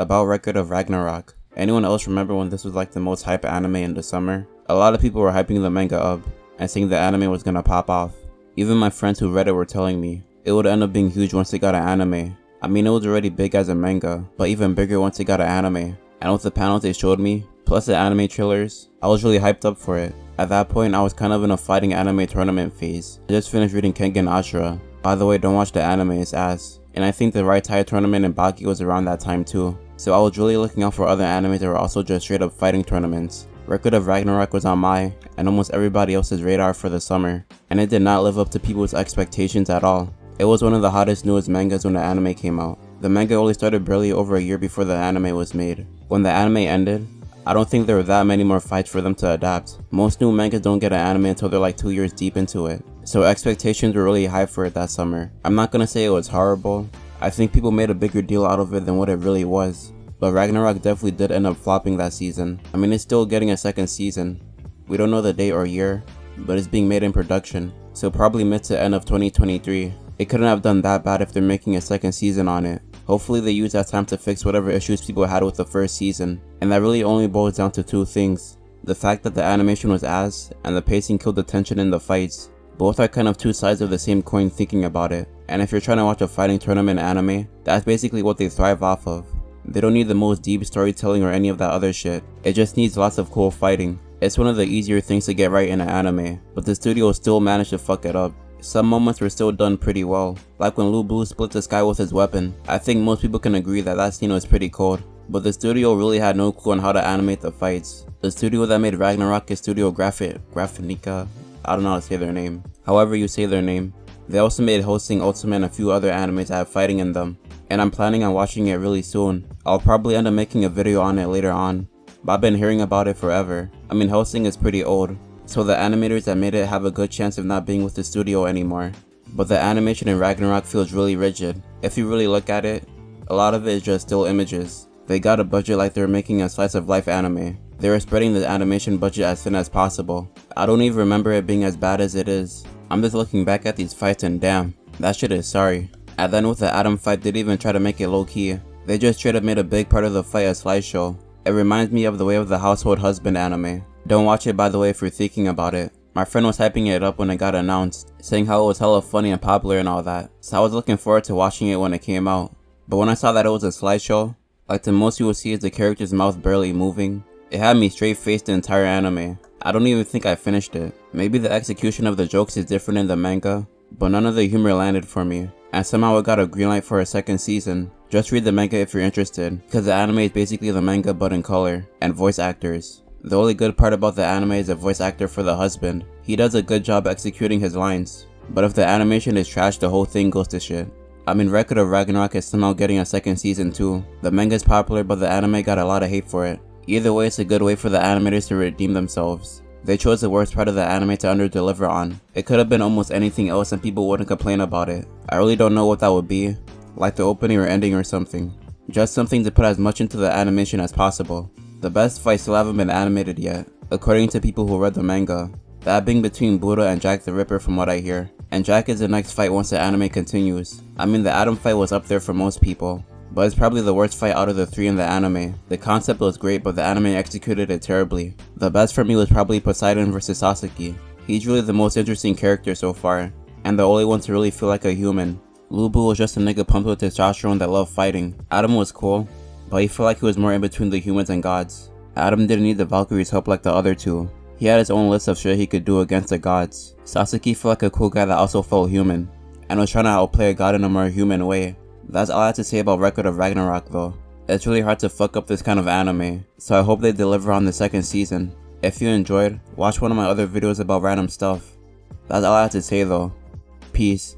About Record of Ragnarok. Anyone else remember when this was like the most hype anime in the summer? A lot of people were hyping the manga up and saying the anime was gonna pop off. Even my friends who read it were telling me it would end up being huge once it got an anime. I mean, it was already big as a manga, but even bigger once it got an anime. And with the panels they showed me, plus the anime trailers, I was really hyped up for it. At that point, I was kind of in a fighting anime tournament phase. I just finished reading Kengan Ashura. By the way, don't watch the anime, it's ass. And I think the Right Tide tournament in Baki was around that time too. So I was really looking out for other animes that were also just straight up fighting tournaments. Record of Ragnarok was on my, and almost everybody else's radar for the summer, and it did not live up to people's expectations at all. It was one of the hottest newest mangas when the anime came out. The manga only started barely over a year before the anime was made. When the anime ended, I don't think there were that many more fights for them to adapt. Most new mangas don't get an anime until they're like 2 years deep into it, so expectations were really high for it that summer. I'm not gonna say it was horrible. I think people made a bigger deal out of it than what it really was. But Ragnarok definitely did end up flopping that season. I mean, it's still getting a second season. We don't know the date or year, but it's being made in production, so probably mid to end of 2023. It couldn't have done that bad if they're making a second season on it. Hopefully they use that time to fix whatever issues people had with the first season. And that really only boils down to two things. The fact that the animation was ass, and the pacing killed the tension in the fights. Both are kind of two sides of the same coin thinking about it. And if you're trying to watch a fighting tournament anime, that's basically what they thrive off of. They don't need the most deep storytelling or any of that other shit. It just needs lots of cool fighting. It's one of the easier things to get right in an anime, but the studio still managed to fuck it up. Some moments were still done pretty well, like when Lu Bu split the sky with his weapon. I think most people can agree that that scene was pretty cold, but the studio really had no clue on how to animate the fights. The studio that made Ragnarok is Studio Graphinica. I don't know how to say their name. However you say their name. They also made Hosting Ultima and a few other animes that have fighting in them, and I'm planning on watching it really soon. I'll probably end up making a video on it later on, but I've been hearing about it forever. I mean, Hosting is pretty old, so the animators that made it have a good chance of not being with the studio anymore. But the animation in Ragnarok feels really rigid. If you really look at it, a lot of it is just still images. They got a budget like they were making a slice of life anime. They were spreading the animation budget as thin as possible. I don't even remember it being as bad as it is. I'm just looking back at these fights and damn, that shit is sorry. And then with the Adam fight, they didn't even try to make it low key. They just straight up made a big part of the fight a slideshow. It reminds me of the Way of the Household Husband anime. Don't watch it by the way if you're thinking about it. My friend was hyping it up when it got announced, saying how it was hella funny and popular and all that. So I was looking forward to watching it when it came out. But when I saw that it was a slideshow, like the most you will see is the character's mouth barely moving, it had me straight faced the entire anime. I don't even think I finished it. Maybe the execution of the jokes is different in the manga, but none of the humor landed for me. And somehow it got a green light for a second season. Just read the manga if you're interested, because the anime is basically the manga but in color, and voice actors. The only good part about the anime is the voice actor for the husband. He does a good job executing his lines, but if the animation is trash, the whole thing goes to shit. I mean, Record of Ragnarok is somehow getting a second season too. The manga is popular, but the anime got a lot of hate for it. Either way, it's a good way for the animators to redeem themselves. They chose the worst part of the anime to underdeliver on. It could have been almost anything else and people wouldn't complain about it. I really don't know what that would be, like the opening or ending or something. Just something to put as much into the animation as possible. The best fights still haven't been animated yet, according to people who read the manga. That being between Buddha and Jack the Ripper from what I hear. And Jack is the next fight once the anime continues. I mean, the Adam fight was up there for most people, but it's probably the worst fight out of the three in the anime. The concept was great, but the anime executed it terribly. The best for me was probably Poseidon vs Sasaki. He's really the most interesting character so far, and the only one to really feel like a human. Lu Bu was just a nigga pumped with testosterone that loved fighting. Adam was cool, but he felt like he was more in between the humans and gods. Adam didn't need the Valkyries' help like the other two. He had his own list of shit he could do against the gods. Sasaki felt like a cool guy that also felt human, and was trying to outplay a god in a more human way. That's all I have to say about Record of Ragnarok though. It's really hard to fuck up this kind of anime, so I hope they deliver on the second season. If you enjoyed, watch one of my other videos about random stuff. That's all I have to say though. Peace.